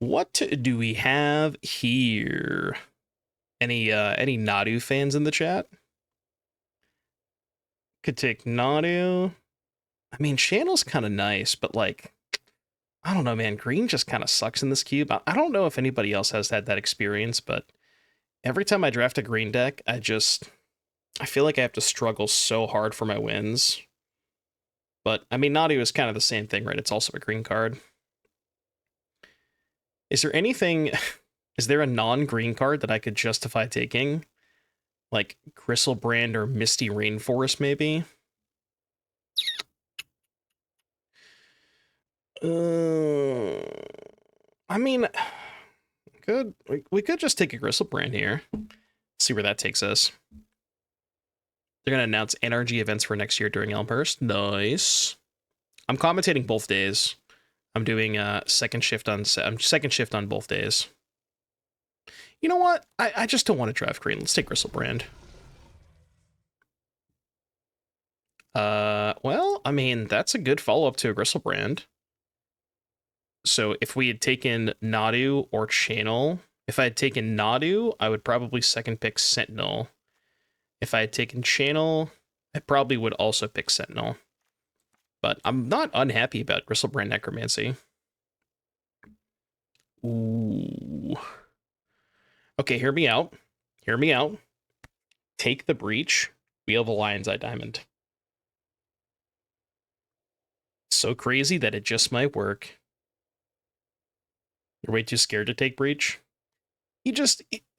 What do we have here? Any Nadu fans in the chat? Could take Nadu. I mean, Channel's kind of nice, but like, I don't know, man. Green just kind of sucks in this cube. I don't know if anybody else has had that experience, but every time I draft a green deck, I feel like I have to struggle so hard for my wins. But I mean, Nadu is kind of the same thing, right? It's also a green card. Is there anything? Is there a non-green card that I could justify taking? Like Gristlebrand or Misty Rainforest, maybe? I mean, we could just take a Gristlebrand here. See where that takes us. They're going to announce NRG events for next year during Elmhurst. Nice. I'm commentating both days. I'm doing second shift on both days. You know what? I just don't want to draft green. Let's take Gristlebrand. Well, I mean, that's a good follow-up to a Gristlebrand. So if we had taken Nadu or Channel, if I had taken Nadu, I would probably second pick Sentinel. If I had taken Channel, I probably would also pick Sentinel. But I'm not unhappy about Gristlebrand Necromancy. Ooh. Okay, hear me out. Hear me out. Take the Breach. Wheel the Lion's Eye Diamond. So crazy that it just might work. You're way too scared to take Breach?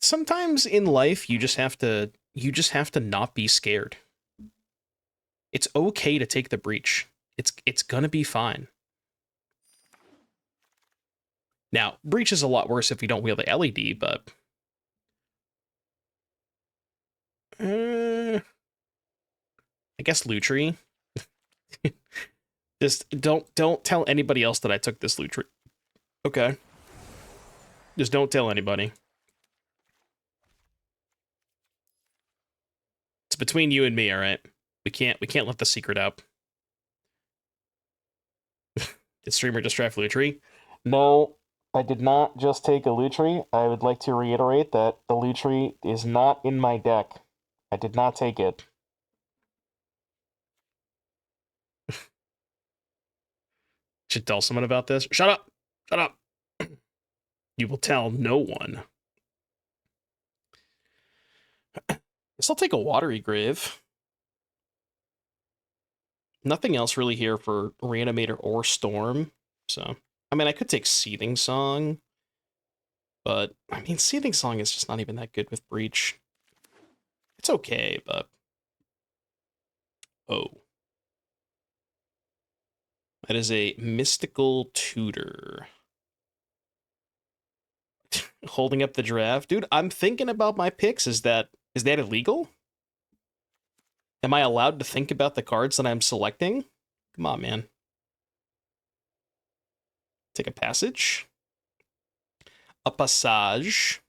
Sometimes in life you just have to not be scared. It's okay to take the Breach. It's gonna be fine. Now, Breach is a lot worse if we don't wheel the LED, but I guess Lutri. Just don't tell anybody else that I took this Lutri. Okay. Just don't tell anybody. It's between you and me, all right? We can't let the secret out. Did streamer just draft Lutri? No, I did not just take a Lutri. I would like to reiterate that the Lutri is not in my deck. I did not take it. Should tell someone about this. Shut up! Shut up! You will tell no one. Guess I'll take a Watery Grave. Nothing else really here for Reanimator or Storm. So, I mean, I could take Seething Song. But, I mean, Seething Song is just not even that good with Breach. It's okay, but... Oh. That is a Mystical Tutor. Holding up the draft. Dude, I'm thinking about my picks. Is that illegal? Am I allowed to think about the cards that I'm selecting? Come on, man. Take a Passage. A Passage.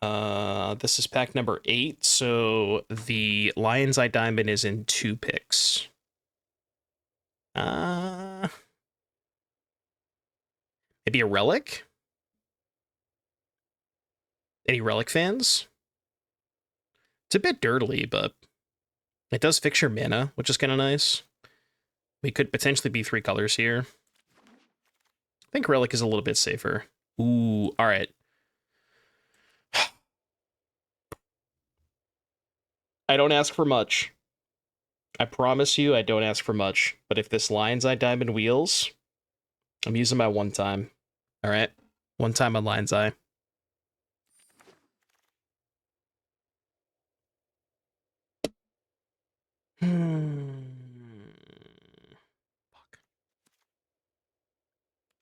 This is pack number 8, so the Lion's Eye Diamond is in 2 picks. Maybe a Relic? Any Relic fans? It's a bit dirtily, but it does fix your mana, which is kind of nice. We could potentially be 3 colors here. I think Relic is a little bit safer. Ooh, all right. I don't ask for much. I promise you I don't ask for much. But if this Lion's Eye Diamond wheels, I'm using my 1 time. All right? 1 time on Lion's Eye. Fuck.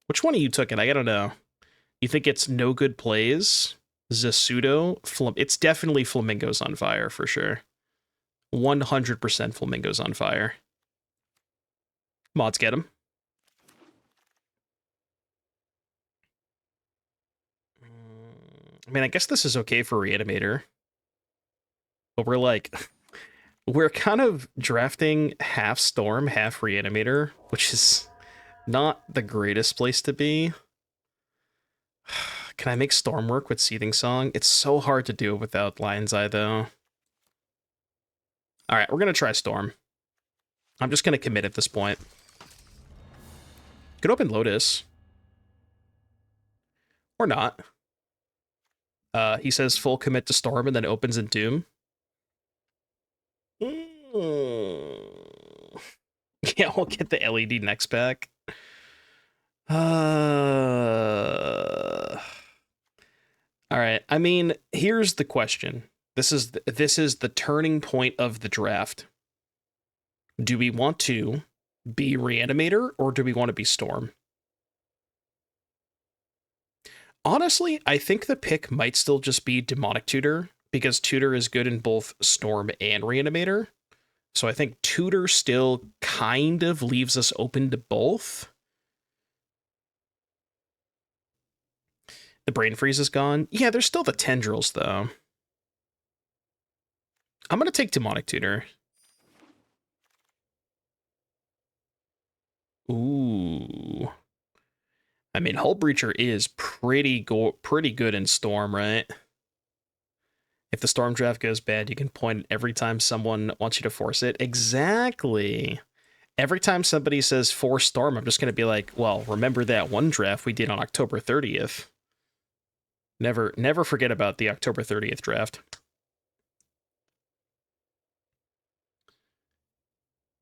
Which one of you took it? I gotta know. You think it's No Good Plays? Zasudo? It's definitely Flamingos on Fire, for sure. 100% Flamingos on Fire. Mods get him. I mean, I guess this is okay for Reanimator. But we're kind of drafting half Storm, half Reanimator, which is not the greatest place to be. Can I make Storm work with Seething Song? It's so hard to do it without Lion's Eye, though. All right, we're going to try Storm. I'm just going to commit at this point. Could open Lotus. Or not. He says full commit to Storm and then opens in Doom. Yeah, we'll get the LED next pack. All right. I mean, here's the question. This is the turning point of the draft. Do we want to be Reanimator or do we want to be Storm? Honestly, I think the pick might still just be Demonic Tutor because Tutor is good in both Storm and Reanimator. So I think Tutor still kind of leaves us open to both. The Brain Freeze is gone. Yeah, there's still the Tendrils, though. I'm going to take Demonic Tutor. Ooh. I mean, Hull Breacher is pretty good in Storm, right? If the Storm draft goes bad, you can point it every time someone wants you to force it. Exactly. Every time somebody says force Storm, I'm just going to be like, well, remember that one draft we did on October 30th. Never forget about the October 30th draft.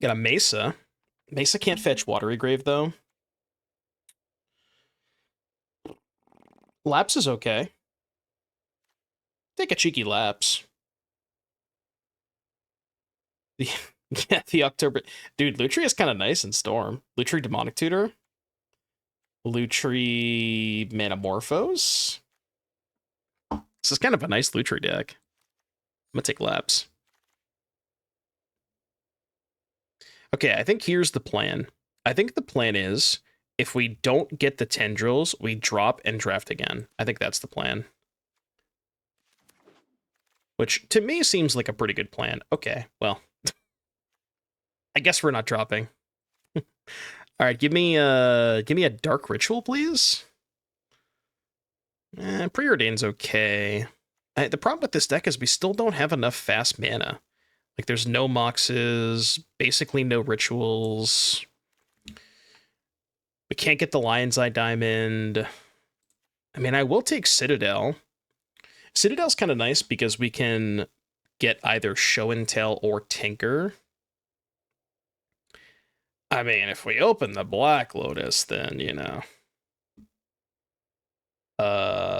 Got a Mesa. Mesa can't fetch Watery Grave, though. Lapse is okay. Take a cheeky Lapse. Yeah, the October... Dude, Lutri is kind of nice in Storm. Lutri Demonic Tutor. Lutri Manamorphose. This is kind of a nice Lutri deck. I'm gonna take Lapse. Okay, I think here's the plan. I think the plan is, if we don't get the Tendrils, we drop and draft again. I think that's the plan. Which, to me, seems like a pretty good plan. Okay, well. I guess we're not dropping. Alright, give me a Dark Ritual, please. Preordain's okay. The problem with this deck is we still don't have enough fast mana. Like, there's no Moxes, basically no Rituals. We can't get the Lion's Eye Diamond. I mean, I will take Citadel. Citadel's kind of nice because we can get either Show and Tell or Tinker. I mean, if we open the Black Lotus, then, you know.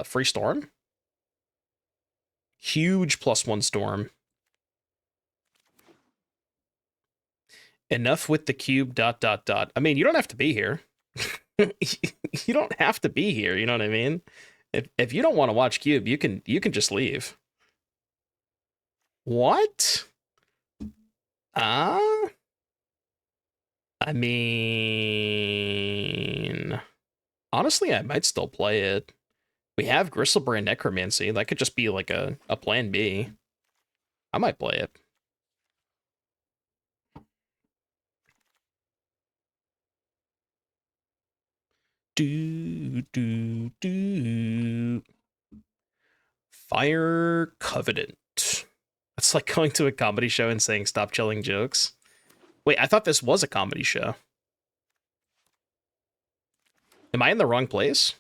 Free Storm? Huge +1 Storm. Enough with the cube, ... I mean, you don't have to be here. You don't have to be here, you know what I mean? If you don't want to watch Cube, you can just leave. What? I mean, honestly, I might still play it. We have Gristlebrand Necromancy. That could just be like a plan B. I might play it. Fire Covenant. It's like going to a comedy show and saying stop telling jokes. Wait, I thought this was a comedy show. Am I in the wrong place?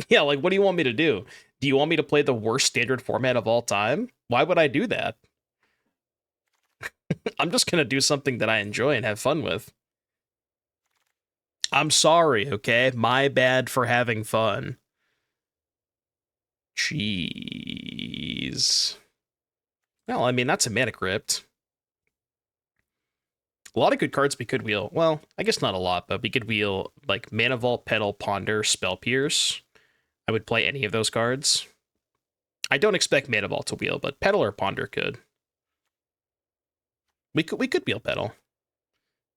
Yeah, like, what do you want me to do? Do you want me to play the worst standard format of all time? Why would I do that? I'm just gonna do something that I enjoy and have fun with. I'm sorry, okay? My bad for having fun. Jeez. Well, I mean, that's a Mana Crypt. A lot of good cards we could wheel. Well, I guess not a lot, but we could wheel, like, Mana Vault, Petal, Ponder, Spell Pierce. I would play any of those cards. I don't expect Mana Vault to wheel, but Petal or Ponder could. We could wheel Petal.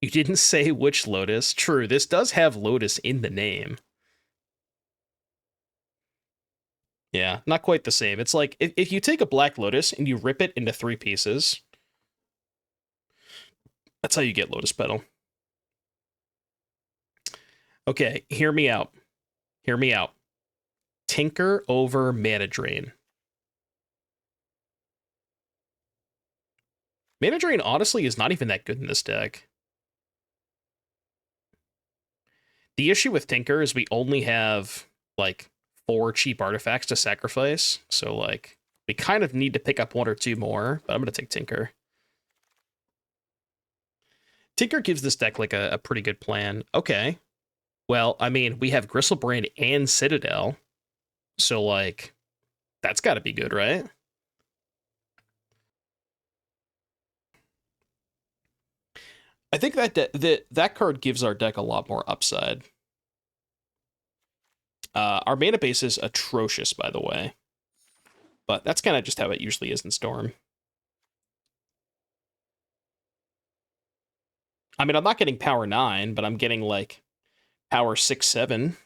You didn't say which Lotus. True, this does have Lotus in the name. Yeah, not quite the same. It's like, if you take a Black Lotus and you rip it into 3 pieces, That's how you get Lotus Petal. Okay, hear me out. Hear me out. Tinker over Mana Drain. Mana Drain, honestly, is not even that good in this deck. The issue with Tinker is we only have, like, 4 cheap artifacts to sacrifice. So, like, we kind of need to pick up 1 or 2 more, but I'm going to take Tinker. Tinker gives this deck, like, a pretty good plan. Okay. Well, I mean, we have Gristlebrand and Citadel. So, like, that's got to be good, right? I think that card gives our deck a lot more upside. Our mana base is atrocious, by the way. But that's kind of just how it usually is in Storm. I mean, I'm not getting power 9, but I'm getting, like, power 6, 7.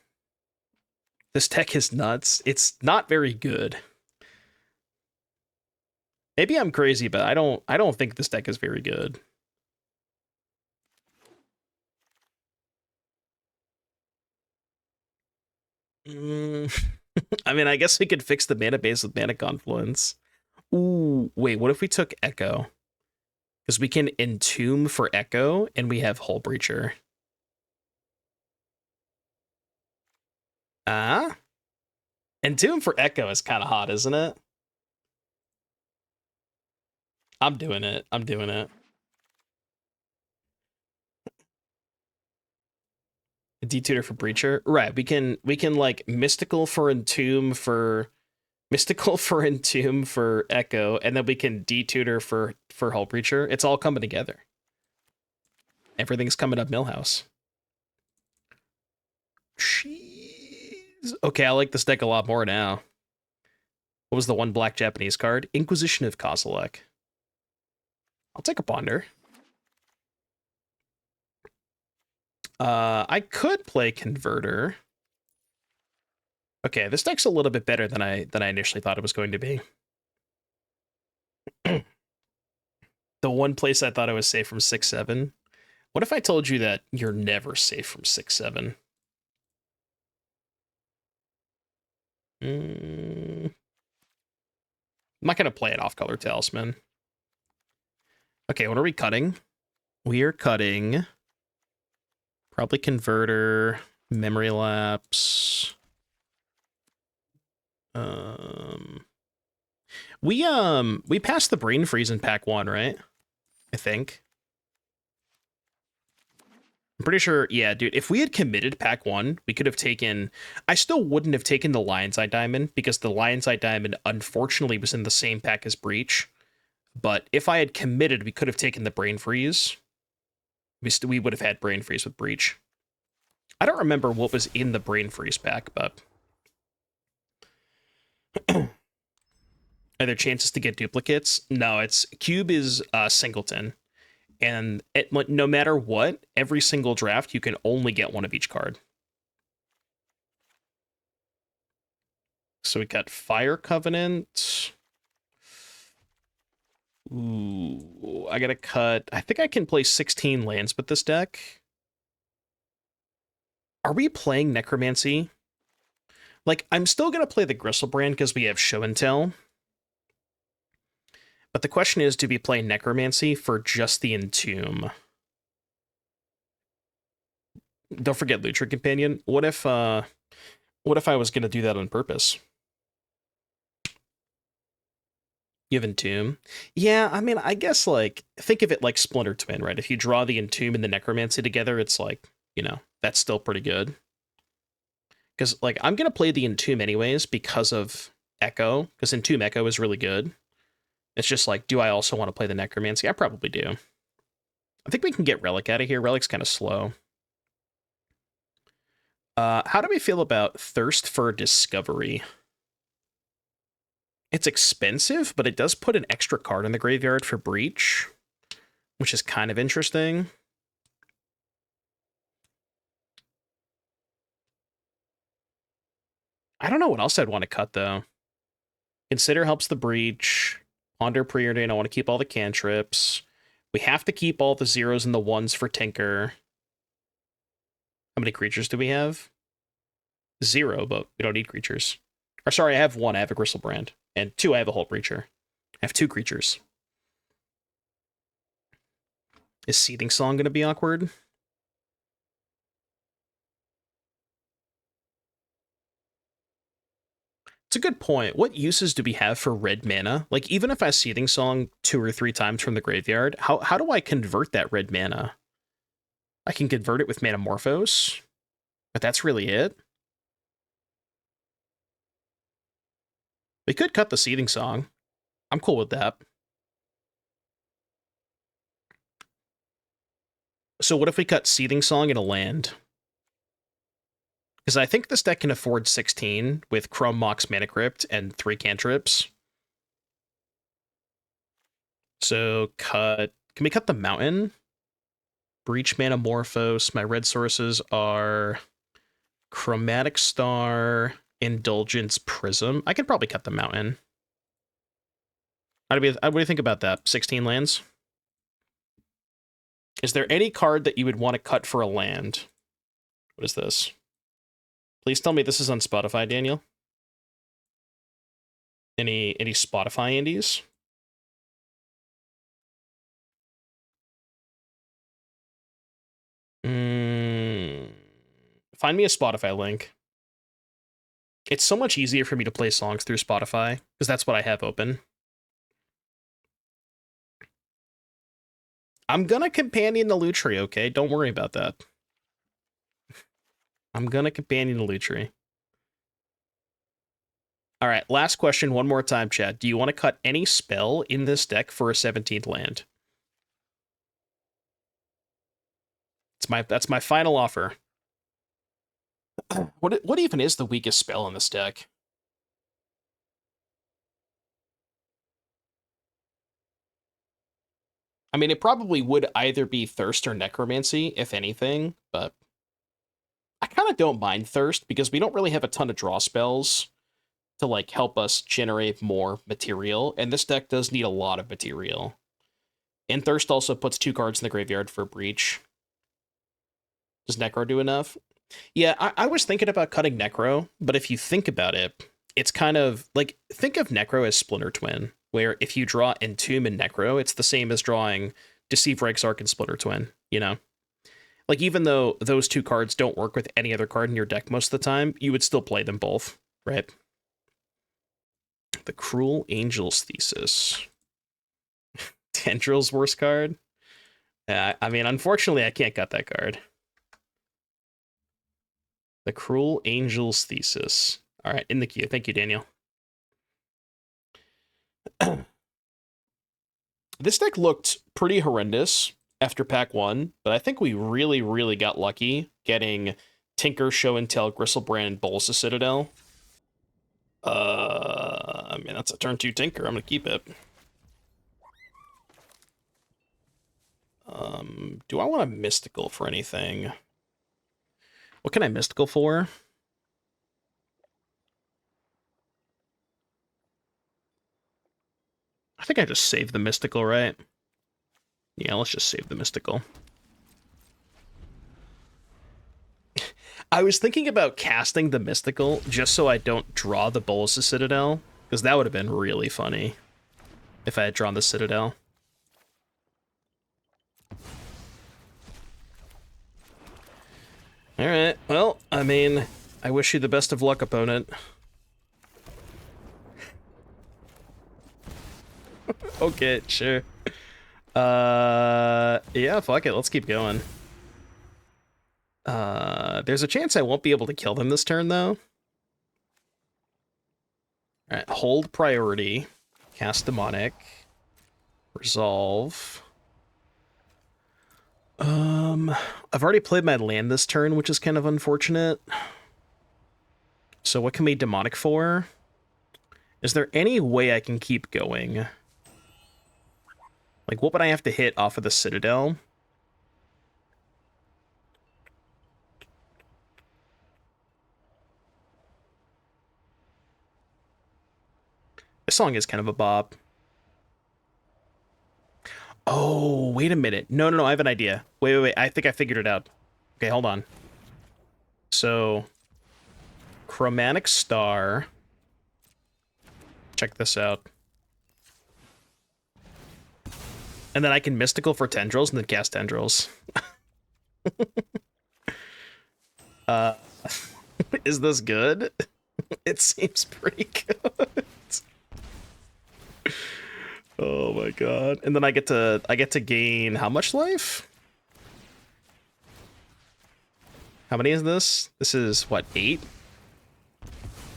This deck is nuts. It's not very good. Maybe I'm crazy, but I don't think this deck is very good. I mean, I guess we could fix the mana base with Mana Confluence. Ooh, wait, what if we took Echo? Because we can Entomb for Echo, and we have Hull Breacher. Ah? Entomb for Echo is kind of hot, isn't it? I'm doing it. I'm doing it. Detutor for Breacher. Right, we can like Mystical for Entomb for Echo, and then we can detutor for Hull Breacher. It's all coming together. Everything's coming up Millhouse. Jeez. Okay, I like this deck a lot more now. What was the one black Japanese card? Inquisition of Kozilek. I'll take a Ponder. I could play Converter. Okay, this deck's a little bit better than I initially thought it was going to be. The one place I thought I was safe from 6-7. What if I told you that you're never safe from 6-7? I'm not gonna play it off Color Talisman. Okay, what are we cutting? We are cutting probably Converter, Memory Lapse. We passed the Brain Freeze in pack 1, right? I think. I'm pretty sure, yeah, dude, if we had committed pack 1, we could have taken... I still wouldn't have taken the Lion's Eye Diamond, because the Lion's Eye Diamond, unfortunately, was in the same pack as Breach. But if I had committed, we could have taken the Brain Freeze. We would have had Brain Freeze with Breach. I don't remember what was in the Brain Freeze pack, but... Are there chances to get duplicates? No, it's... Cube is Singleton. And no matter what, every single draft, you can only get one of each card. So we got Fire Covenant. Ooh, I gotta cut... I think I can play 16 lands with this deck. Are we playing Necromancy? Like, I'm still gonna play the Gristlebrand because we have Show and Tell. But the question is, do we play Necromancy for just the Entomb? Don't forget Lutra Companion. What if I was gonna do that on purpose? You have Entomb. Yeah, I mean, I guess, like, think of it like Splinter Twin, right? If you draw the Entomb and the Necromancy together, it's like, you know, that's still pretty good. Because, like, I'm gonna play the Entomb anyways because of Echo, because Entomb Echo is really good. It's just like, do I also want to play the Necromancy? I probably do. I think we can get Relic out of here. Relic's kind of slow. How do we feel about Thirst for Discovery? It's expensive, but it does put an extra card in the graveyard for Breach, which is kind of interesting. I don't know what else I'd want to cut, though. Consider helps the Breach. Ponder Preordain, I want to keep all the cantrips. We have to keep all the zeros and the ones for Tinker. How many creatures do we have? 0, but we don't need creatures. Or sorry, I have 1. I have a Gristlebrand. And 2, I have a Hull Breacher. I have 2 creatures. Is Seething Song going to be awkward? It's a good point. What uses do we have for red mana? Like, even if I Seething Song 2 or 3 times from the graveyard, how do I convert that red mana? I can convert it with Manamorphose, but that's really it. We could cut the Seething Song. I'm cool with that. So what if we cut Seething Song in a land? Because I think this deck can afford 16 with Chrome Mox Mana Crypt and 3 cantrips. So can we cut the Mountain? Breach Manamorphose. My red sources are Chromatic Star, Indulgence, Prism. I could probably cut the Mountain. What do you think about that? 16 lands? Is there any card that you would want to cut for a land? What is this? Please tell me this is on Spotify, Daniel. Any Spotify indies? Find me a Spotify link. It's so much easier for me to play songs through Spotify, because that's what I have open. I'm gonna companion the Lutri, okay? Don't worry about that. I'm gonna companion the Lutri. All right, last question one more time, Chad. Do you want to cut any spell in this deck for a 17th land? That's my final offer. What even is the weakest spell in this deck? I mean, it probably would either be Thirst or Necromancy, if anything, but I kind of don't mind Thirst because we don't really have a ton of draw spells to like help us generate more material, and this deck does need a lot of material. And Thirst also puts 2 cards in the graveyard for Breach. Does Necro do enough? Yeah, I was thinking about cutting Necro, but if you think about it, it's kind of like, think of Necro as Splinter Twin, where if you draw Entomb and Necro, it's the same as drawing Deceive Rexark and Splinter Twin, you know? Like, even though those 2 cards don't work with any other card in your deck most of the time, you would still play them both, right? The Cruel Angel's Thesis. Tendril's worst card? I mean, unfortunately, I can't cut that card. The Cruel Angel's Thesis. All right, in the queue. Thank you, Daniel. This deck looked pretty horrendous after pack 1, but I think we really, really got lucky getting Tinker, Show and Tell, Gristlebrand, and Bolas' Citadel. I mean, that's a turn 2 Tinker. I'm going to keep it. Do I want a Mystical for anything? What can I Mystical for? I think I just saved the Mystical, right? Yeah, let's just save the Mystical. I was thinking about casting the Mystical just so I don't draw the Bolas' Citadel, because that would have been really funny if I had drawn the Citadel. Alright, well, I mean, I wish you the best of luck, opponent. Okay, sure. Yeah, fuck it, let's keep going. There's a chance I won't be able to kill them this turn, though. Alright, hold priority. Cast Demonic. Resolve. I've already played my land this turn, which is kind of unfortunate. So what can we Demonic for? Is there any way I can keep going? Like, what would I have to hit off of the Citadel? This song is kind of a bop. Oh, wait a minute. No, I have an idea. Wait. I think I figured it out. Okay, hold on. So, Chromatic Star. Check this out. And then I can Mystical for Tendrils and then cast Tendrils. uh, is this good? It seems pretty good. Oh my god. And then I get to gain how much life? How many is this? This is what, 8?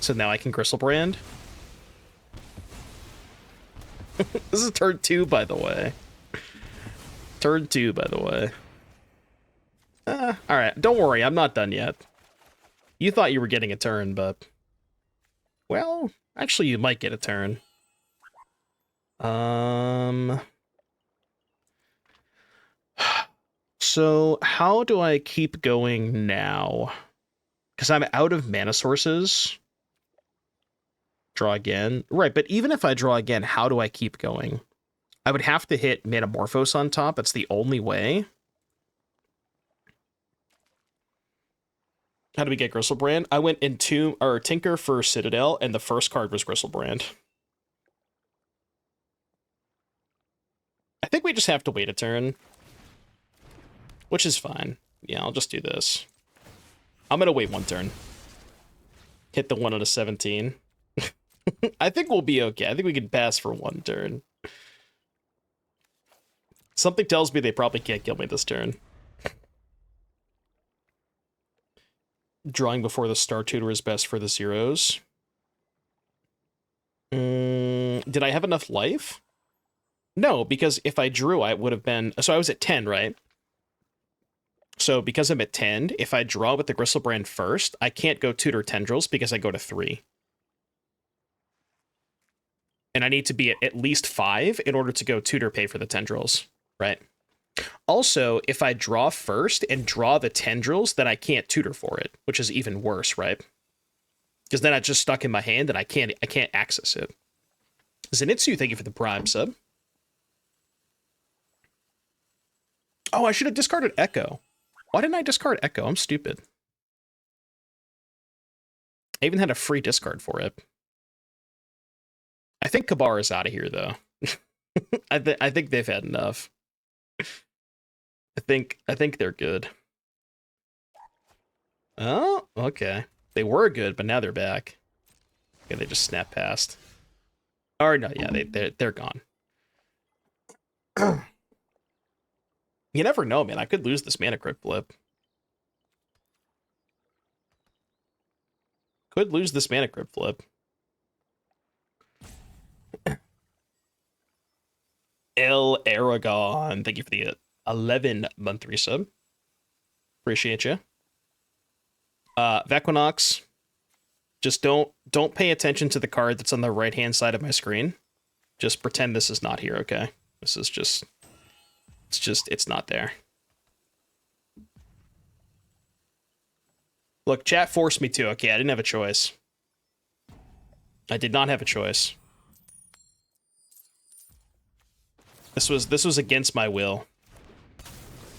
So now I can Gristlebrand. This is turn 2, by the way. Turn 2, by the way. Alright, don't worry, I'm not done yet. You thought you were getting a turn, but... Well, actually you might get a turn. So, how do I keep going now? Because I'm out of mana sources. Draw again. Right, but even if I draw again, how do I keep going? I would have to hit Metamorphose on top. That's the only way. How do we get Gristlebrand? I went into Tinker for Citadel, and the first card was Gristlebrand. I think we just have to wait a turn. Which is fine. Yeah, I'll just do this. I'm gonna wait one turn. Hit the 1 out of 17. I think we'll be okay. I think we can pass for one turn. Something tells me they probably can't kill me this turn. Drawing before the Star Tutor is best for the zeros. Did I have enough life? No, because if I drew, I would have been... So I was at 10, right? So because I'm at 10, if I draw with the Gristlebrand first, I can't go Tutor Tendrils because I go to 3. And I need to be at least 5 in order to go Tutor Pay for the Tendrils, right? Also, if I draw first and draw the Tendrils, then I can't Tutor for it, which is even worse, right? Because then it's just stuck in my hand and I can't access it. Zenitsu, thank you for the Prime sub. Oh, I should have discarded Echo. Why didn't I discard Echo? I'm stupid. I even had a free discard for it. I think Kabar is out of here, though. I think they've had enough. I think they're good. Oh, okay. They were good, but now they're back. Okay, they just snap past. Or no, yeah, they're gone. You never know, man. I could lose this Mana Crypt flip. Could lose this Mana Crypt flip. El Aragon, thank you for the 11-month resub. Appreciate you. Vequinox, just don't pay attention to the card that's on the right-hand side of my screen. Just pretend this is not here, okay? This is just... It's not there. Look, chat forced me to. Okay, I didn't have a choice. I did not have a choice. This was against my will.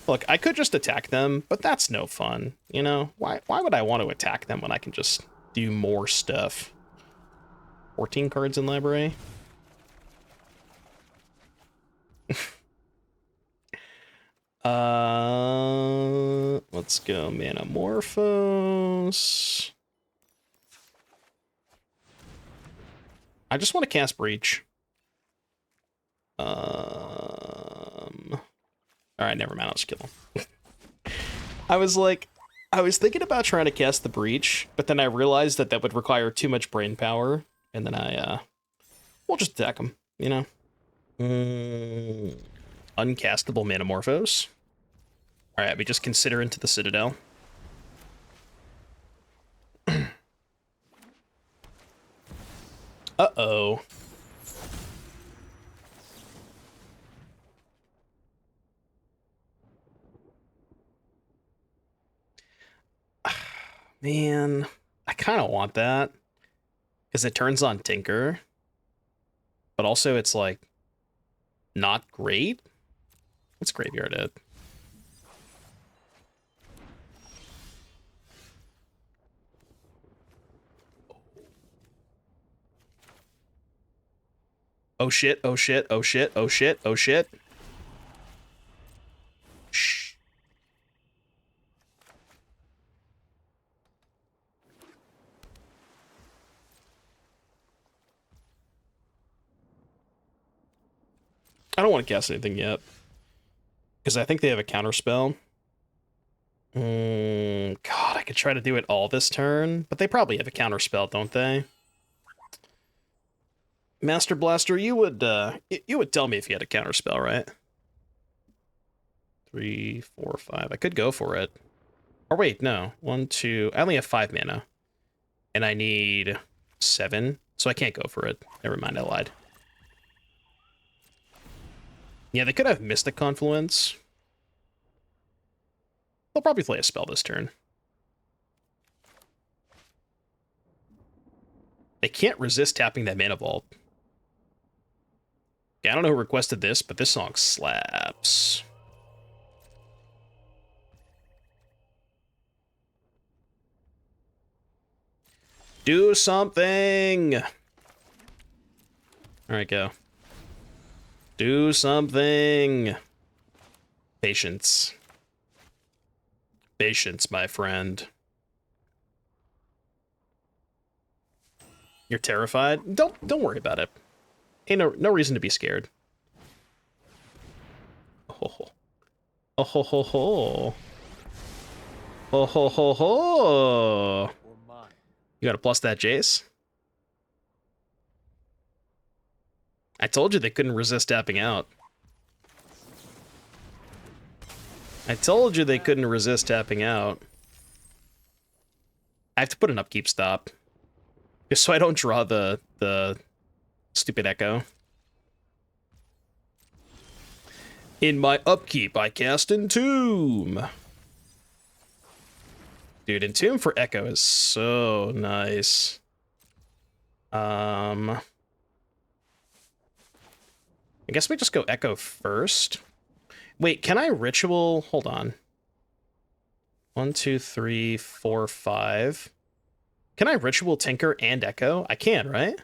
Look, I could just attack them, but that's no fun, you know? Why would I want to attack them when I can just do more stuff? 14 cards in library? Let's go Manamorphose. I just want to cast Breach. Alright, never mind, I'll just kill him. I was thinking about trying to cast the Breach, but then I realized that would require too much brain power, and then we'll just attack him, you know? Uncastable Manamorphose. Alright, we just consider into the Citadel. Uh-oh. Man, I kind of want that. Because it turns on Tinker. But also it's, like, not great. Let's graveyard it. Oh shit, oh shit, oh shit, oh shit, oh shit. Shh. I don't want to cast anything yet. Because I think they have a counterspell. God, I could try to do it all this turn, but they probably have a counterspell, don't they? Master Blaster, you would tell me if you had a counterspell, right? 3, 4, 5. I could go for it. Or wait, no. 1, 2. I only have 5 mana. And I need 7, so I can't go for it. Never mind, I lied. Yeah, they could have Mystic Confluence. They'll probably play a spell this turn. They can't resist tapping that Mana Vault. Yeah, I don't know who requested this, but this song slaps. Do something! Alright, go. Do something! Patience. Patience, my friend. You're terrified? Don't worry about it. Ain't no reason to be scared. Oh ho ho ho ho. Oh ho ho ho. You gotta plus that Jace? I told you they couldn't resist tapping out. I told you they couldn't resist tapping out. I have to put an upkeep stop. Just so I don't draw the stupid echo. In my upkeep, I cast Entomb. Dude, Entomb for echo is so nice. I guess we just go echo first. Wait, can I ritual? Hold on. 1, 2, 3, 4, 5. Can I ritual Tinker and echo? I can, right?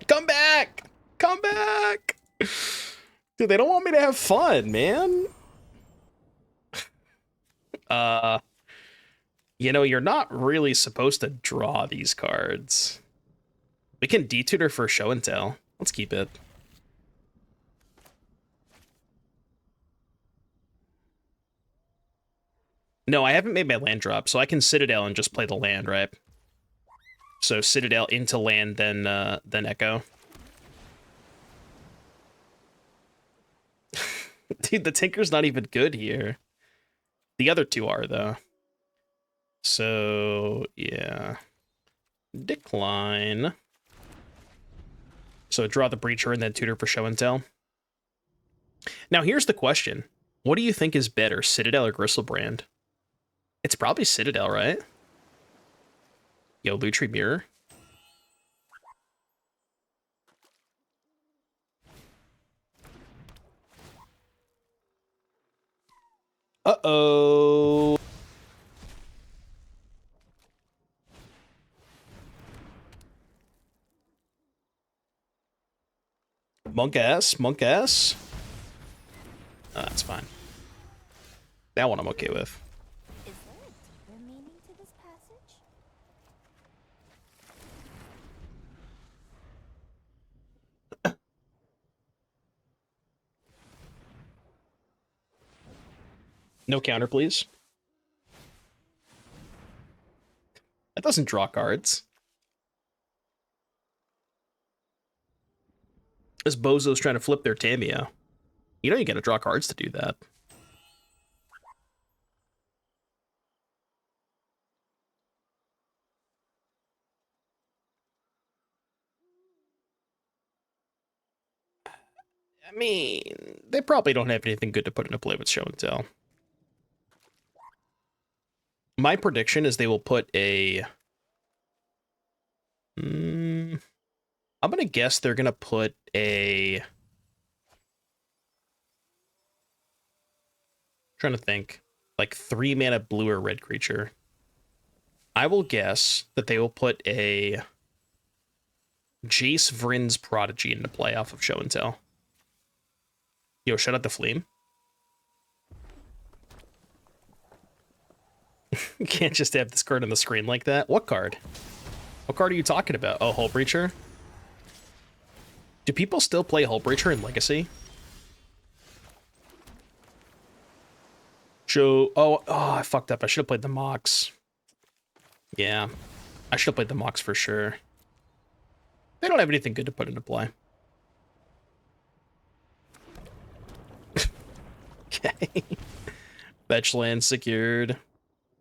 Come back! Come back! Dude, they don't want me to have fun, man. You know, you're not really supposed to draw these cards. We can detutor for show and tell. Let's keep it. No, I haven't made my land drop, so I can Citadel and just play the land, right? So Citadel into land, then Echo. Dude, the Tinker's not even good here. The other two are, though. So, yeah. Decline. So draw the Breacher and then tutor for show and tell. Now, here's the question. What do you think is better, Citadel or Gristlebrand? It's probably Citadel, right? Yo, Lutri Mirror. Uh-oh. Monk ass, monk ass. That's fine. That one I'm okay with. Is there a deeper meaning to this passage? No counter, please. That doesn't draw cards. This bozo's trying to flip their Tamiya. You know you gotta draw cards to do that. I mean, they probably don't have anything good to put into play with show and tell. My prediction is they will put a I'm gonna guess they're gonna put a... trying to think. Like 3 mana blue or red creature. I will guess that they will put a Jace Vryn's Prodigy into play off of Show and Tell. Yo, shut out the Fleam. You can't just have this card on the screen like that. What card? What card are you talking about? Oh, Hull Breacher? Do people still play Hull Breacher in Legacy? Joe... Oh, I fucked up. I should have played the Mox. Yeah. I should have played the Mox for sure. They don't have anything good to put into play. Okay. Fetch land secured.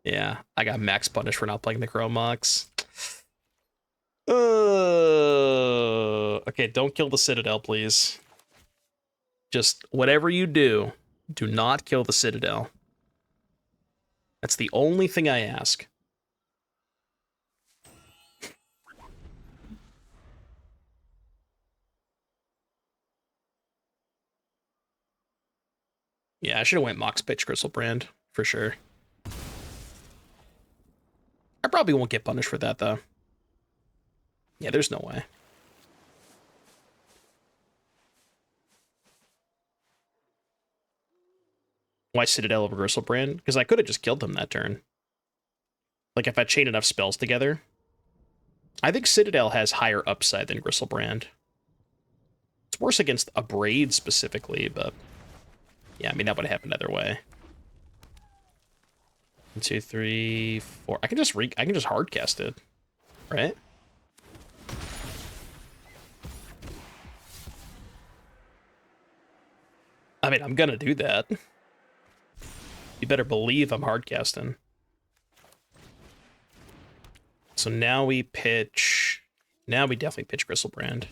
Yeah, I got max punish for not playing the Chrome Mox. Okay, don't kill the Citadel, please. Just whatever you do, do not kill the Citadel. That's the only thing I ask. Yeah, I should have went Mox Pitch Gristlebrand, for sure. I probably won't get punished for that, though. Yeah, there's no way. Why Citadel over Gristlebrand? Because I could have just killed him that turn. Like, if I chain enough spells together. I think Citadel has higher upside than Gristlebrand. It's worse against Abrade specifically, but... yeah, I mean, that would have happened either way. 1, 2, 3, 4. I can just hardcast it, right? I mean, I'm gonna do that. You better believe I'm hardcasting. So now we pitch... now we definitely pitch Gristlebrand.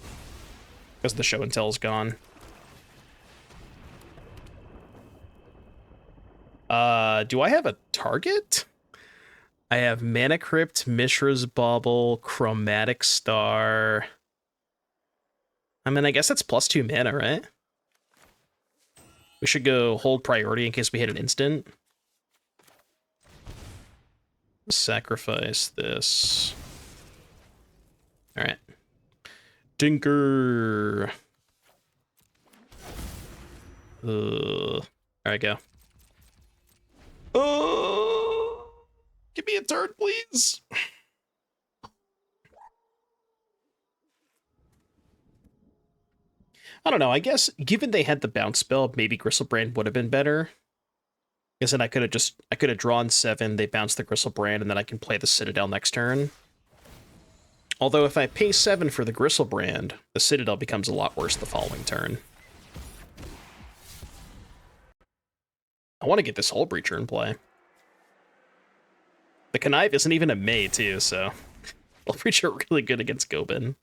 Because the Show and Tell is gone. Do I have a target? I have Mana Crypt, Mishra's Bauble, Chromatic Star. I mean, I guess that's +2 mana, right? We should go hold priority in case we hit an instant. Sacrifice this. Alright. Dinker. Alright, go. Give me a turn, please. I don't know. I guess given they had the bounce spell, maybe Gristlebrand would have been better. Because then I could have drawn 7, they bounce the Gristlebrand, and then I can play the Citadel next turn. Although if I pay 7 for the Gristlebrand, the Citadel becomes a lot worse the following turn. I want to get this Hull Breacher in play. The Connive isn't even a May, too, so... Hull Breacher really good against Gobin.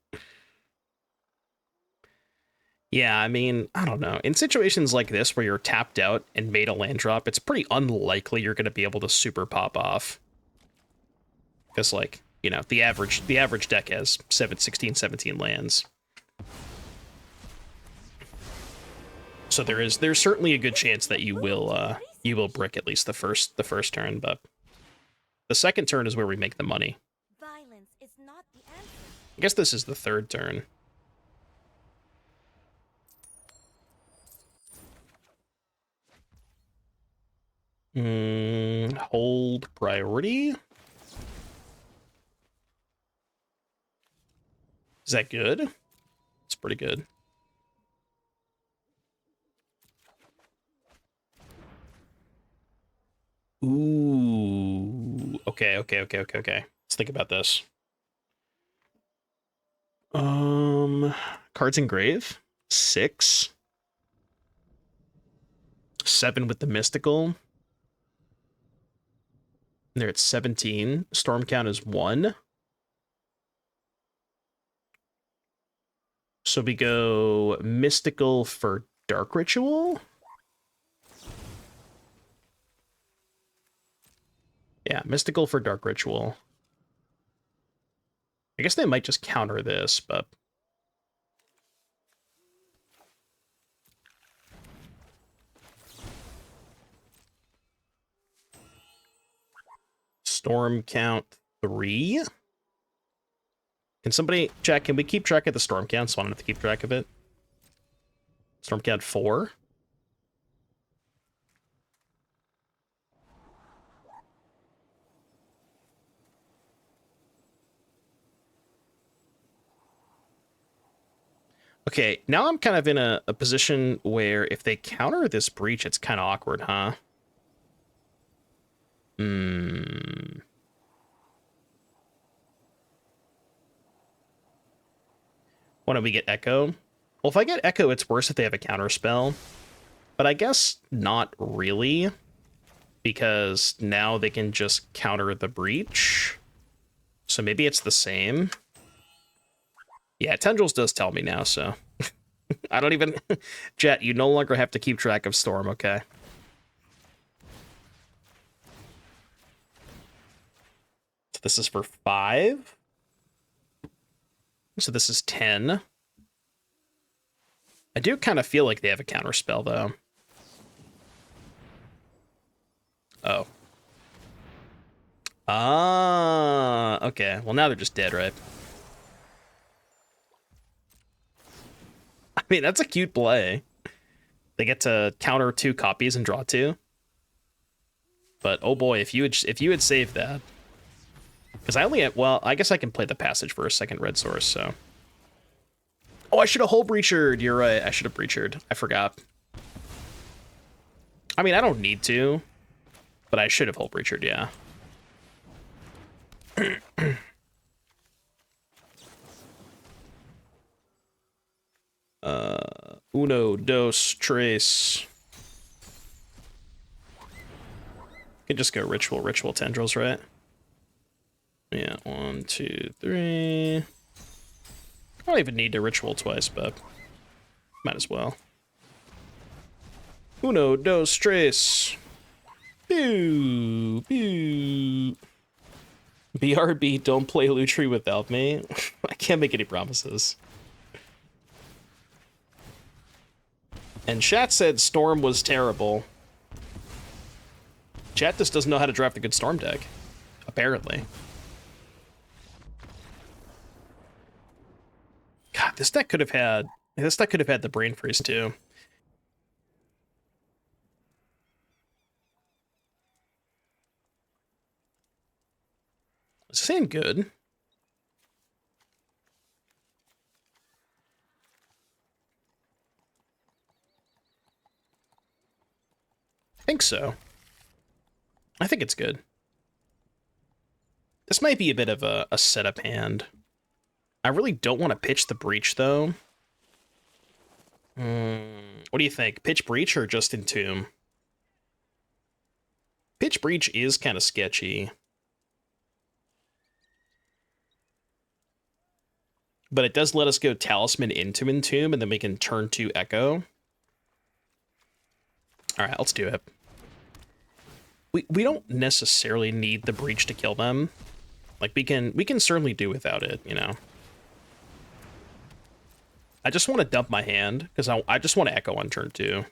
Yeah, I mean, I don't know. In situations like this where you're tapped out and made a land drop, it's pretty unlikely you're going to be able to super pop off. Because, like, you know, the average deck has 16, 17 lands. So there's certainly a good chance that you will brick at least the first turn, but the second turn is where we make the money. Violence is not the answer. I guess this is the third turn. Hold priority. Is that good? It's pretty good. Ooh. Okay. Let's think about this. Cards engrave. 6. 7 with the mystical. And they're at 17. Storm count is 1. So we go mystical for Dark Ritual. Yeah, mystical for Dark Ritual. I guess they might just counter this, but... Storm count 3? Can somebody check? Can we keep track of the storm count so I don't have to keep track of it? Storm count 4? Okay, now I'm kind of in a position where if they counter this breach, it's kind of awkward, huh? Hmm. Why don't we get Echo? Well, if I get Echo, it's worse if they have a counter spell. But I guess not really, because now they can just counter the breach. So maybe it's the same. Yeah, Tendrils does tell me now, so... I don't even... Jet, you no longer have to keep track of Storm, okay? So this is for 5. So this is 10. I do kind of feel like they have a counter spell, though. Oh. Ah, okay. Well, now they're just dead, right? I mean, that's a cute play. They get to counter 2 copies and draw 2. But oh boy, if you had saved that, because I only have, well, I guess I can play the passage for a second red source. So, oh, I should have whole breachered. You're right. I should have breachered. I forgot. I mean, I don't need to, but I should have whole breachered. Yeah. Uno, dos, tres. Can just go ritual tendrils, right? Yeah, 1, 2, 3. I don't even need to ritual twice, but might as well. Uno, dos, tres. Pew, pew. BRB, don't play Lutri without me. I can't make any promises. And chat said Storm was terrible. Chat just doesn't know how to draft a good Storm deck, apparently. God, this deck could have had the Brain Freeze too. Is this ain't good? I think so. I think it's good. This might be a bit of a setup hand. I really don't want to pitch the Breach, though. What do you think? Pitch Breach or just Entomb? Pitch Breach is kind of sketchy. But it does let us go Talisman into Entomb, and then we can turn to Echo. Alright, let's do it. We don't necessarily need the Breach to kill them. Like, we can certainly do without it, you know? I just want to dump my hand, because I just want to Echo on turn 2.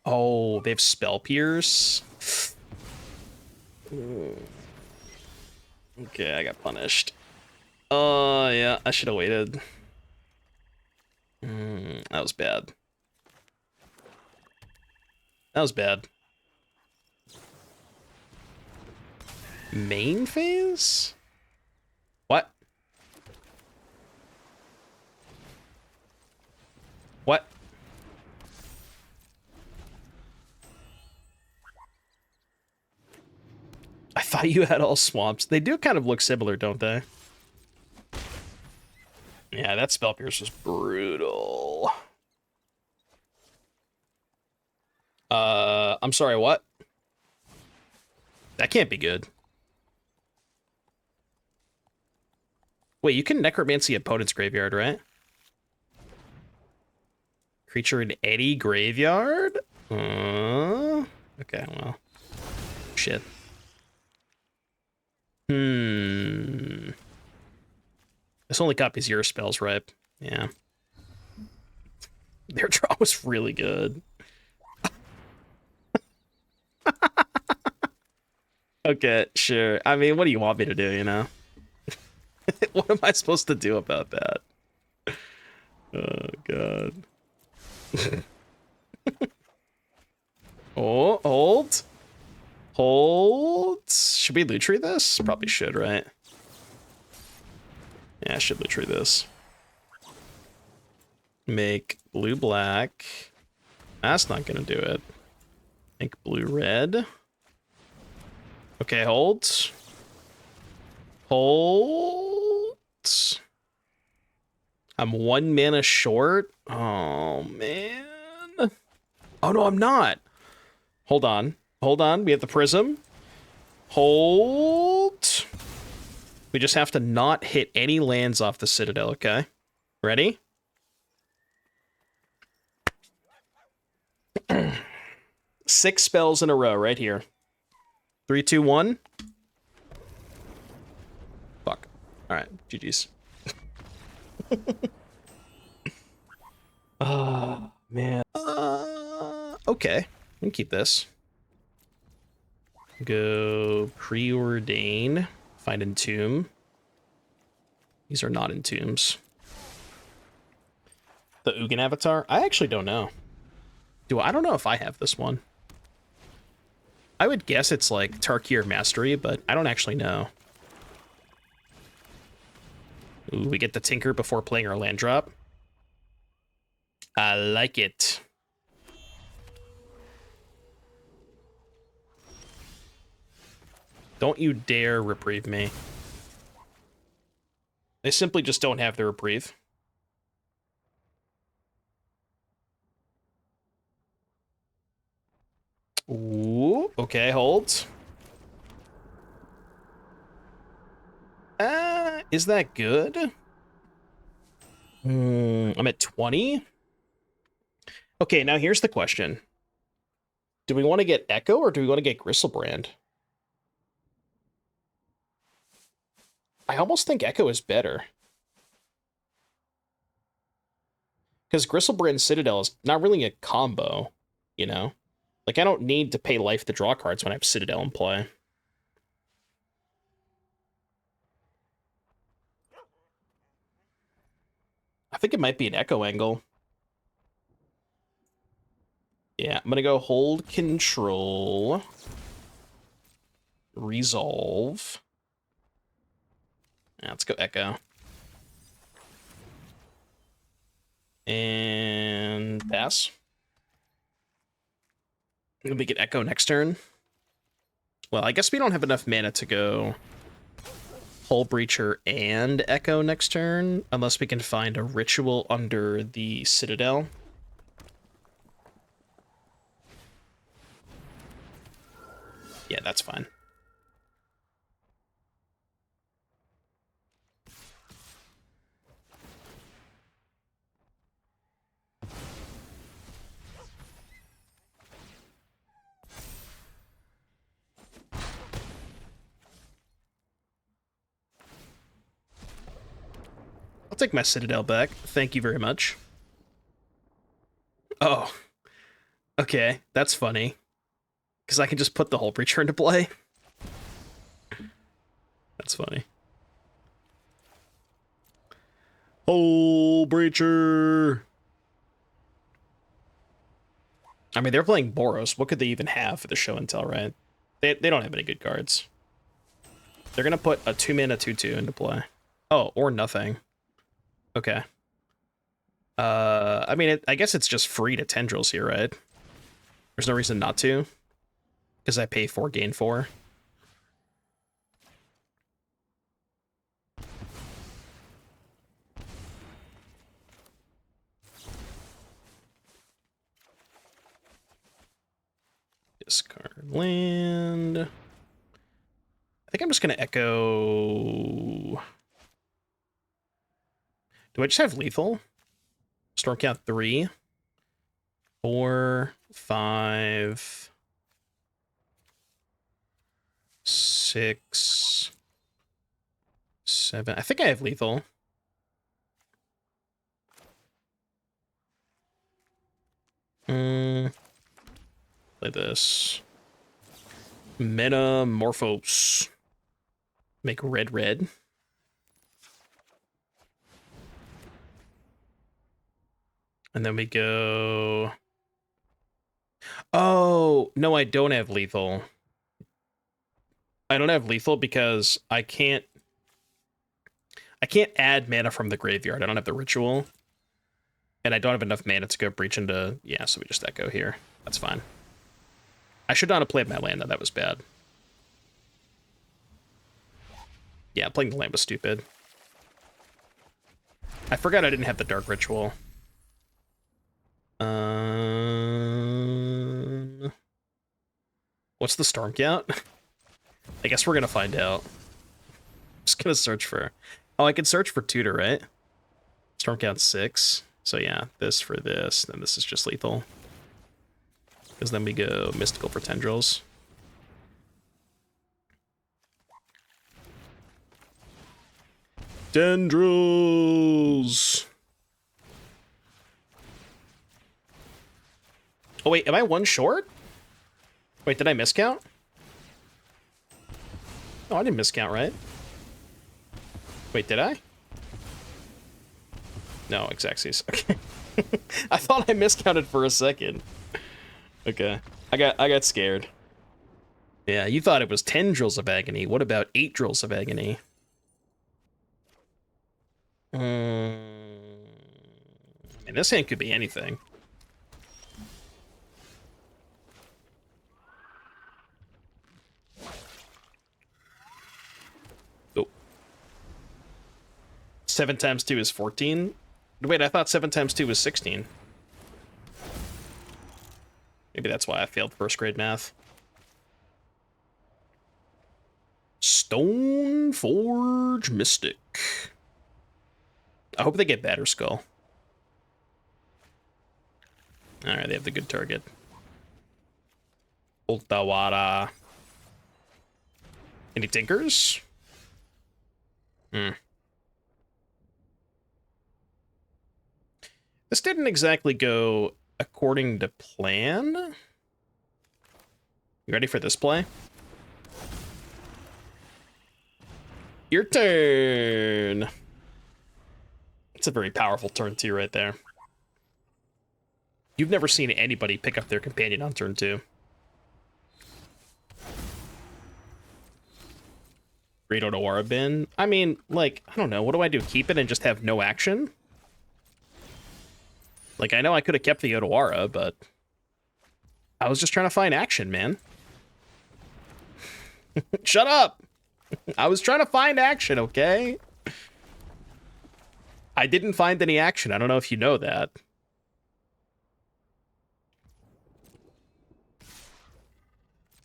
Oh, they have Spell Pierce. Okay, I got punished. Yeah, I should have waited. That was bad. That was bad. Main phase? What? What? I thought you had all swamps. They do kind of look similar, don't they? Yeah, that Spell Pierce was brutal. I'm sorry, what? That can't be good. Wait, you can necromancy opponent's graveyard, right? Creature in any graveyard? Okay, well. shit. This only copies your spells, right? Yeah. Their draw was really good. Okay, sure. I mean, what do you want me to do, you know? What am I supposed to do about that? Oh, God. Oh, hold. Hold. Should we loot tree this? Probably should, right? Yeah, I should loot tree this. Make blue black. That's not gonna do it. Make blue red. Okay, hold. Hold. I'm 1 mana short. Oh, man. Oh, no, I'm not. Hold on. Hold on. We have the prism. Hold. We just have to not hit any lands off the Citadel, okay? Ready? Six spells in a row right here. 3, 2, 1. Fuck. Alright, GG's. Man. Okay. We can keep this. Go preordain. Find entomb. These are not entombs. The Ugin avatar? I actually don't know. I don't know if I have this one. I would guess it's like Tarkir Mastery, but I don't actually know. Ooh, we get the Tinker before playing our land drop. I like it. Don't you dare reprieve me. They simply just don't have the reprieve. Ooh, okay, hold. Is that good? I'm at 20. Okay, now here's the question. Do we want to get Echo or do we want to get Gristlebrand? I almost think Echo is better. Because Gristlebrand Citadel is not really a combo, you know? Like, I don't need to pay life to draw cards when I have Citadel in play. I think it might be an Echo angle. Yeah, I'm gonna go hold control. Resolve. Yeah, let's go Echo. And pass. We get Echo next turn. Well, I guess we don't have enough mana to go Hull Breacher and Echo next turn, unless we can find a ritual under the Citadel. Yeah, that's fine. I'll take my Citadel back. Thank you very much. Oh. Okay, that's funny. Because I can just put the Hull Breacher into play. That's funny. Hull Breacher! I mean, they're playing Boros. What could they even have for the show and tell, right? They don't have any good cards. They're gonna put a 2-mana 2/2 into play. Oh, or nothing. Okay. I mean, I guess it's just free to Tendrils here, right? There's no reason not to. Because I pay 4, gain 4. Discard land. I think I'm just gonna echo. Do I just have lethal? Storm count 3, 4, 5. 6, 7. I think I have lethal. Play this. Metamorphose. Make red. And then we go... Oh, no, I don't have lethal. I don't have lethal because I can't add mana from the graveyard. I don't have the ritual. And I don't have enough mana to go breach into... Yeah, so we just echo here. That's fine. I should not have played my land, though. That was bad. Yeah, playing the land was stupid. I forgot I didn't have the dark ritual. What's the storm count? I guess we're gonna find out. Just gonna search for... Oh, I can search for tutor, right? Storm count 6. So yeah, this for this, then this is just lethal. Because then we go mystical for tendrils. Tendrils! Oh wait, am I one short? Wait, did I miscount? Oh, I didn't miscount, right? Wait, did I? No, Exaxes. Okay. I thought I miscounted for a second. Okay. I got scared. Yeah, you thought it was 10 drills of agony. What about 8 drills of agony? And this hand could be anything. Oh. 7 times 2 is 14? Wait, I thought 7 times 2 was 16. Maybe that's why I failed first grade math. Stoneforge Mystic. I hope they get Batter Skull. Alright, they have the good target. Ultawara. Any tinkers? This didn't exactly go according to plan. You ready for this play? Your turn. It's a very powerful turn 2 right there. You've never seen anybody pick up their companion on turn 2. Great Odawara bin. I mean, like, I don't know. What do I do? Keep it and just have no action? Like, I know I could have kept the Odawara, but I was just trying to find action, man. Shut up! I was trying to find action, okay? I didn't find any action. I don't know if you know that.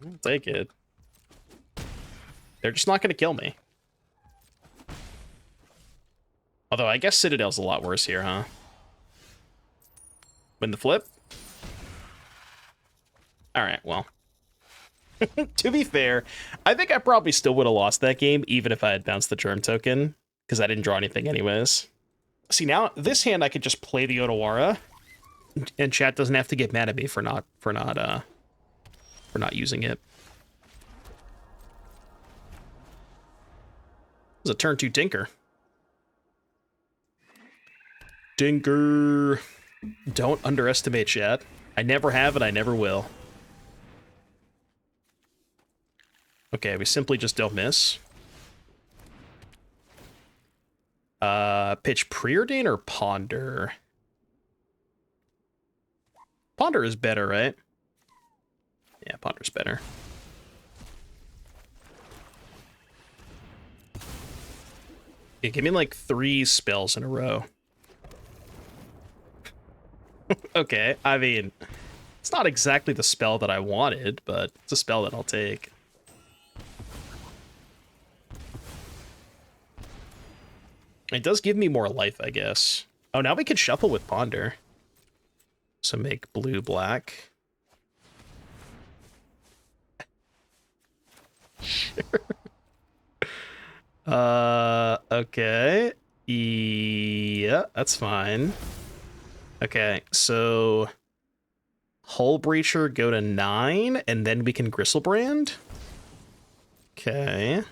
I'll take it. They're just not going to kill me. Although, I guess Citadel's a lot worse here, huh? Win the flip? Alright, well. To be fair, I think I probably still would have lost that game, even if I had bounced the Germ token, because I didn't draw anything anyways. See, now, this hand I could just play the Odawara, and chat doesn't have to get mad at me for not using it. It was a turn 2 Tinker. Tinker. Don't underestimate chat. I never have and I never will. Okay, we simply just don't miss. Pitch Preordain or Ponder? Ponder is better, right? Yeah, Ponder's better. Yeah, give me like 3 spells in a row. Okay, I mean, it's not exactly the spell that I wanted, but it's a spell that I'll take. It does give me more life, I guess. Oh, now we can shuffle with Ponder. So make blue black. Okay. Yeah, that's fine. Okay, so Hull Breacher go to 9, and then we can Gristlebrand. Okay.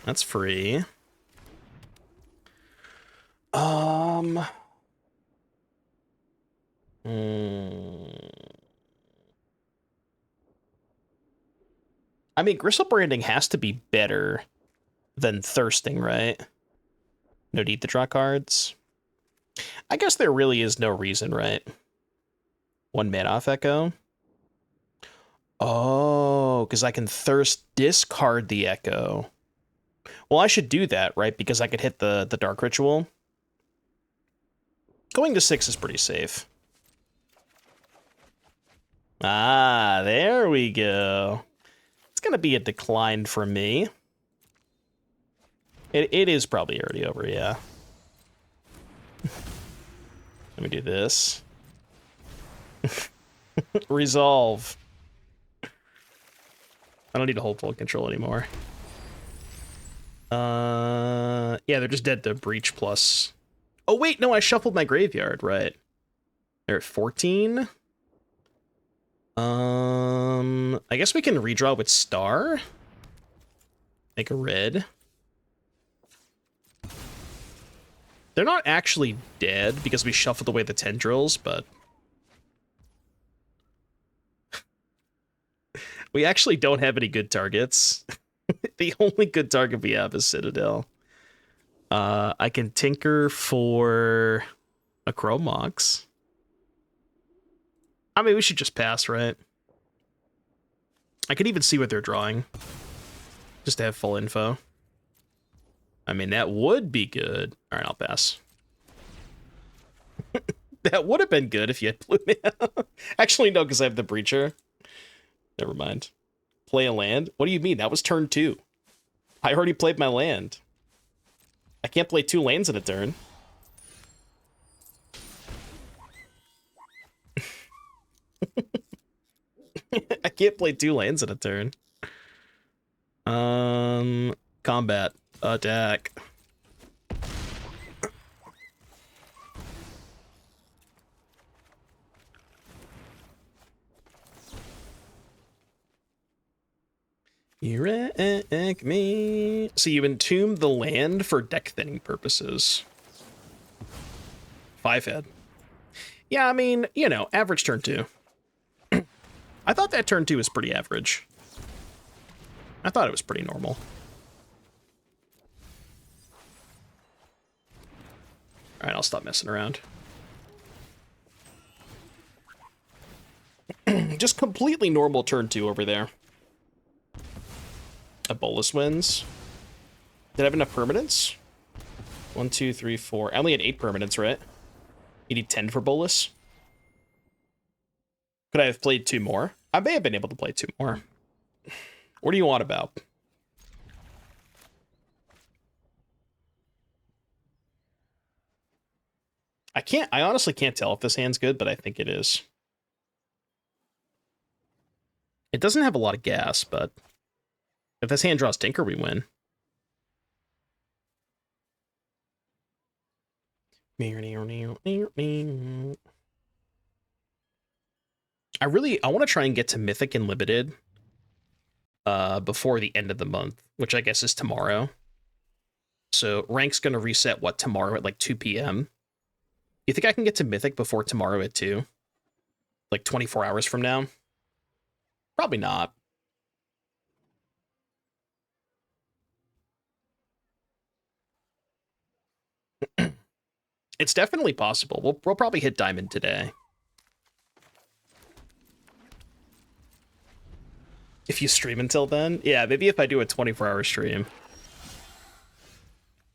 That's free. Hmm. I mean, Gristlebranding has to be better than Thirsting, right? No need to draw cards. I guess there really is no reason, right? 1 mana off Echo. Oh, because I can Thirst discard the Echo. Well, I should do that, right? Because I could hit the Dark Ritual. Going to 6 is pretty safe. Ah, there we go. It's going to be a decline for me. It is probably already over, yeah. Let me do this. Resolve. I don't need to hold full control anymore. Yeah, they're just dead to Breach plus. Oh, wait, no, I shuffled my graveyard, right. They're at 14. I guess we can redraw with Star. Make a red. They're not actually dead because we shuffled away the tendrils, but we actually don't have any good targets. The only good target we have is Citadel. I can tinker for a Chrome Mox. I mean, we should just pass, right? I could even see what they're drawing. Just to have full info. I mean, that would be good. All right, I'll pass. That would have been good if you had blue mana. Actually, no, because I have the Breacher. Never mind. Play a land? What do you mean? That was turn 2. I already played my land. I can't play 2 lands in a turn. I can't play 2 lands in a turn. Combat. Attack. You wreck me. So you entomb the land for deck thinning purposes. 5 head. Yeah, I mean, you know, average turn 2. I thought that turn 2 was pretty average. I thought it was pretty normal. Alright, I'll stop messing around. Just completely normal turn 2 over there. A Bolus wins. Did I have enough permanents? 1, 2, 3, 4. I only had 8 permanents, right? You need 10 for Bolus? Could I have played 2 more? I may have been able to play 2 more. What do you want about? I honestly can't tell if this hand's good, but I think it is. It doesn't have a lot of gas, but if this hand draws Tinker, we win. I want to try and get to Mythic and Limited before the end of the month, which I guess is tomorrow. So rank's going to reset, what, tomorrow at like 2 p.m.? You think I can get to Mythic before tomorrow at 2? Like 24 hours from now? Probably not. It's definitely possible. We'll probably hit Diamond today. If you stream until then? Yeah, maybe if I do a 24-hour stream.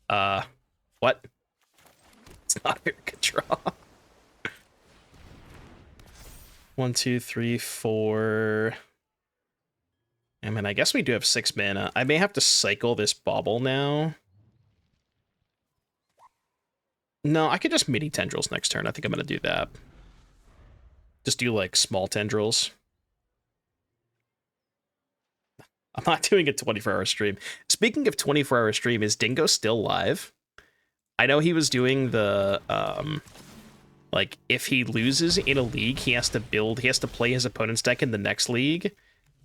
What? It's not a very good draw. 1, 2, 3, 4. I mean, I guess we do have 6 mana. I may have to cycle this Bauble now. No, I could just mini tendrils next turn. I think I'm going to do that. Just do, like, small tendrils. I'm not doing a 24-hour stream. Speaking of 24-hour stream, is Dingo still live? I know he was doing the like if he loses in a league, he has to play his opponent's deck in the next league,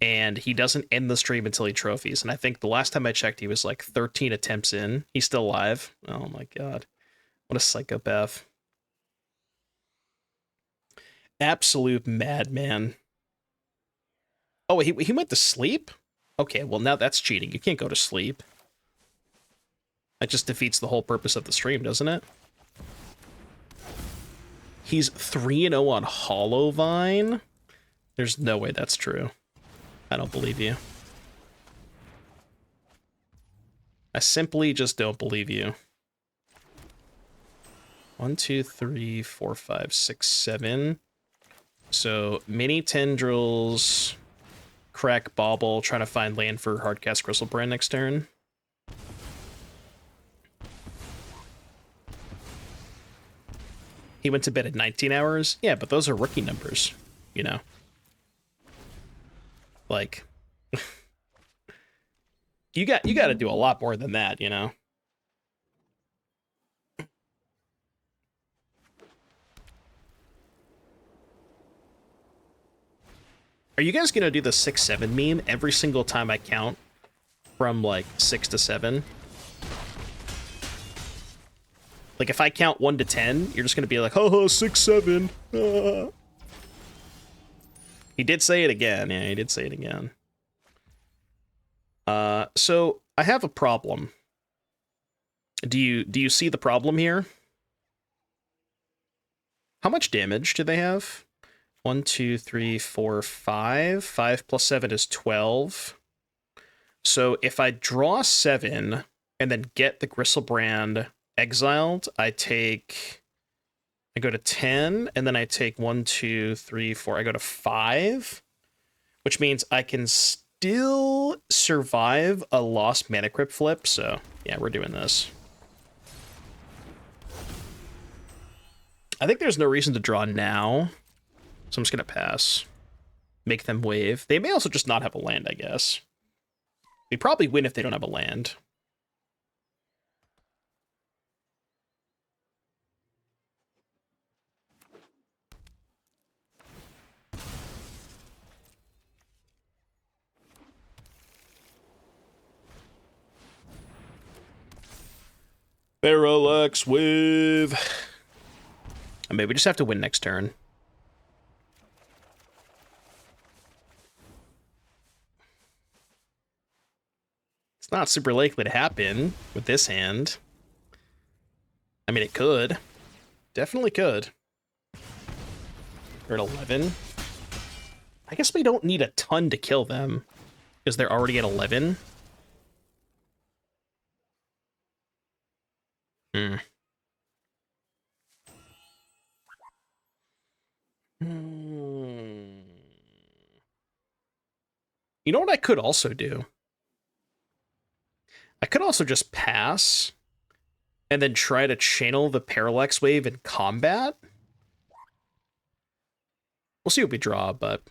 and he doesn't end the stream until he trophies. And I think the last time I checked, he was like 13 attempts in. He's still live. Oh my god. What a psychopath. Absolute madman. Oh, he went to sleep? Okay, well now that's cheating. You can't go to sleep. That just defeats the whole purpose of the stream, doesn't it? He's 3-0 on Hollowvine? There's no way that's true. I don't believe you. I simply just don't believe you. 1, 2, 3, 4, 5, 6, 7. So mini tendrils, crack bauble, trying to find land for hardcast Griselbrand next turn. He went to bed at 19 hours. Yeah, but those are rookie numbers, you know. Like you got to do a lot more than that, you know. Are you guys gonna do the 6-7 meme every single time I count from like 6 to 7? Like if I count 1 to 10, you're just gonna be like, oh, 6, 7. He did say it again. Yeah, he did say it again. So I have a problem. Do you see the problem here? How much damage do they have? 1, 2, 3, 4, 5. 5 plus 7 is 12. So if I draw 7 and then get the Griselbrand exiled, I go to 10, and then I take 1, 2, 3, 4. I go to 5, which means I can still survive a lost mana crypt flip. So yeah, we're doing this. I think there's no reason to draw now, so I'm just gonna pass. Make them wave. They may also just not have a land, I guess. We probably win if they don't have a land. Parallax wave. I mean, we just have to win next turn. It's not super likely to happen with this hand. I mean, it could. Definitely could. They're at 11. I guess we don't need a ton to kill them, because they're already at 11. Hmm. You know what I could also do? I could also just pass and then try to channel the Parallax Wave in combat. We'll see what we draw, but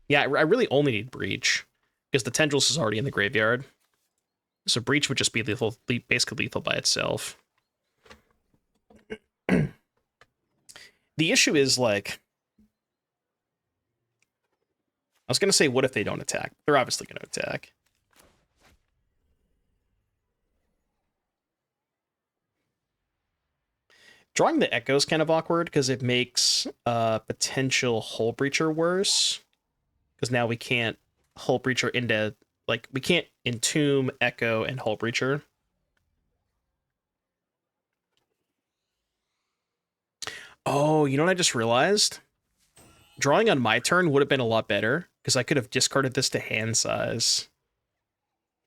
yeah, I really only need Breach because the Tendrils is already in the graveyard. So Breach would just be lethal, basically lethal by itself. The issue is, like, I was going to say, what if they don't attack? They're obviously going to attack. Drawing the Echo is kind of awkward because it makes potential Hull Breacher worse. Because now we can't Hull Breacher into, like, we can't Entomb, Echo, and Hull Breacher. Oh, you know what I just realized? Drawing on my turn would have been a lot better, because I could have discarded this to hand size.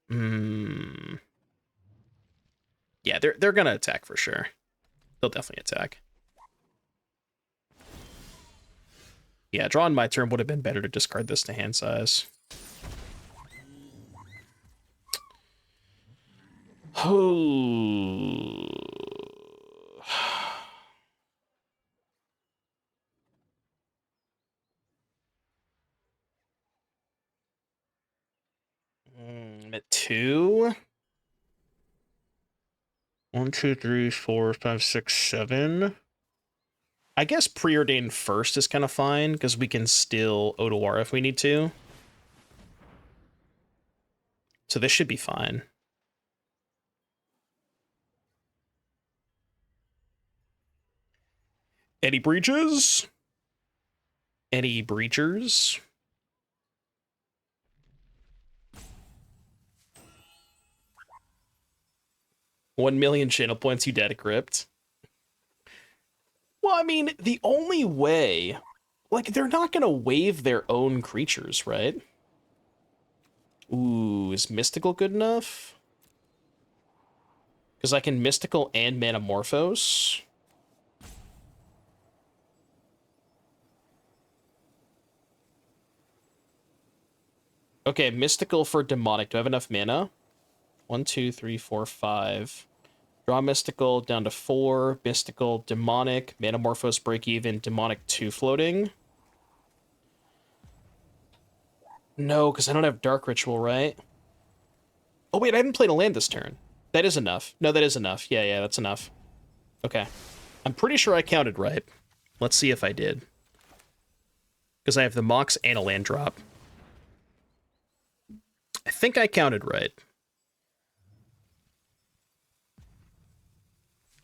Yeah, they're gonna attack for sure. They'll definitely attack. Yeah, drawing my turn would have been better to discard this to hand size. Oh. Alignment 2. 1, 2, 3, 4, 5, 6, 7. I guess preordained first is kind of fine because we can still Odawara if we need to. So this should be fine. Any breaches? Any breachers? $1,000,000 channel points, you data crypt. Well, I mean, the only way, like, they're not gonna wave their own creatures, right? Ooh, is Mystical good enough? Because I can Mystical and Manamorphose. Okay, Mystical for Demonic. Do I have enough mana? 1, 2, 3, 4, 5. Draw Mystical down to 4. Mystical, Demonic, Manamorphose break even, Demonic 2 floating. No, because I don't have Dark Ritual, right? Oh, wait, I haven't played a land this turn. That is enough. No, that is enough. Yeah, that's enough. Okay. I'm pretty sure I counted right. Let's see if I did. Because I have the Mox and a land drop. I think I counted right.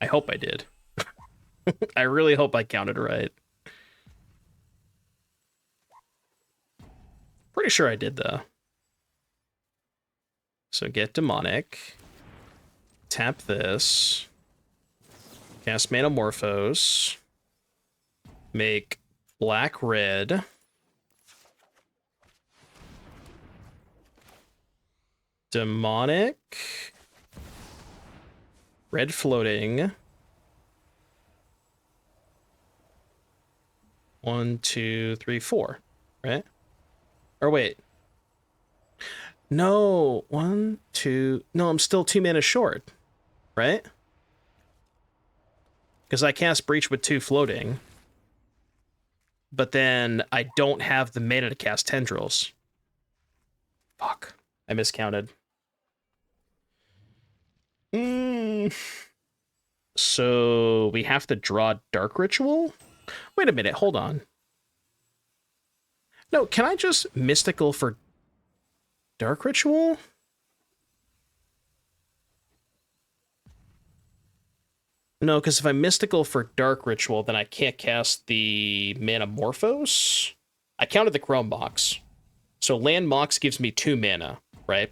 I hope I did. I really hope I counted right. Pretty sure I did, though. So get Demonic. Tap this. Cast Manamorphose. Make black-red. Demonic. Red floating. 1, 2, 3, 4. Right? Or wait. No. 1, 2. No, I'm still 2 mana short. Right? Because I cast Breach with 2 floating. But then I don't have the mana to cast Tendrils. Fuck. I miscounted. So we have to draw Dark Ritual? Wait a minute, hold on. No, can I just Mystical for Dark Ritual? No, because if I'm Mystical for Dark Ritual, then I can't cast the Manamorphose. I counted the Chrome Mox. So Land Mox gives me 2 mana, right?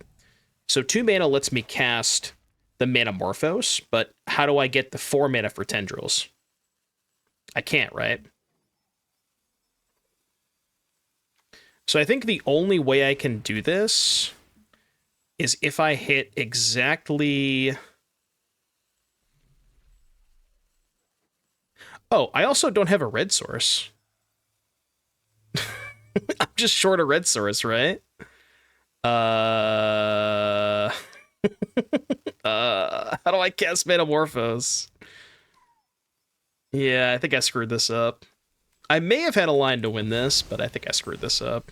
So 2 mana lets me cast the Manamorphose, but how do I get the 4 mana for Tendrils? I can't, right? So I think the only way I can do this is if I hit exactly... Oh, I also don't have a red source. I'm just short a red source, right? How do I cast Metamorphose? Yeah, I think I screwed this up. I may have had a line to win this, but I think I screwed this up.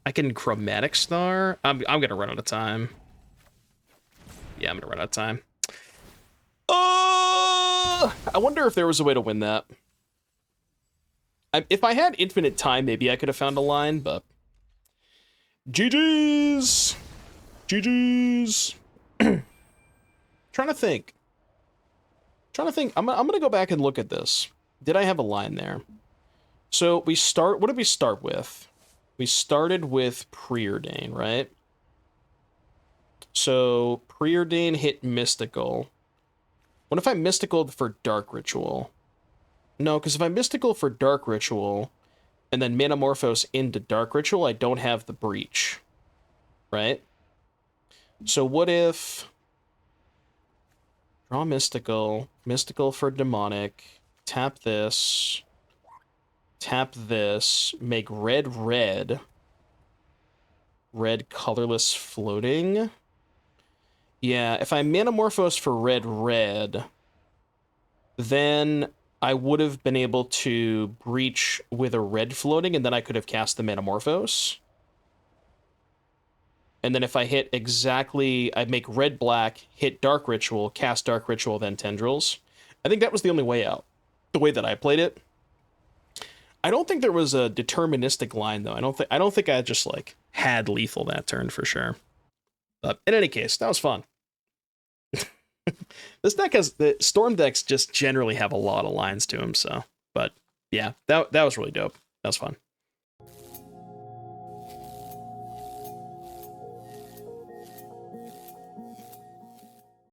I can Chromatic Star. I'm gonna run out of time. Yeah, I'm gonna run out of time. I wonder if there was a way to win that. If I had infinite time, maybe I could have found a line, but... GG's! GG's! Trying to think. I'm gonna go back and look at this. Did I have a line there? So what did we start with? We started with Preordain, right? So Preordain hit Mystical. What if I Mystical for Dark Ritual? No, because if I Mystical for Dark Ritual and then Manamorphose into Dark Ritual, I don't have the Breach. Right? So what if... Draw Mystical, Mystical for Demonic, tap this, make red colorless floating. Yeah, if I Manamorphose for red, then I would have been able to Breach with a red floating, and then I could have cast the Manamorphose. And then if I hit exactly, I make red black, hit Dark Ritual, cast Dark Ritual, then Tendrils. I think that was the only way out. The way that I played it. I don't think there was a deterministic line though. I don't think I just like had lethal that turn for sure. But in any case, that was fun. This deck has the Storm decks just generally have a lot of lines to them, so but yeah, that was really dope. That was fun.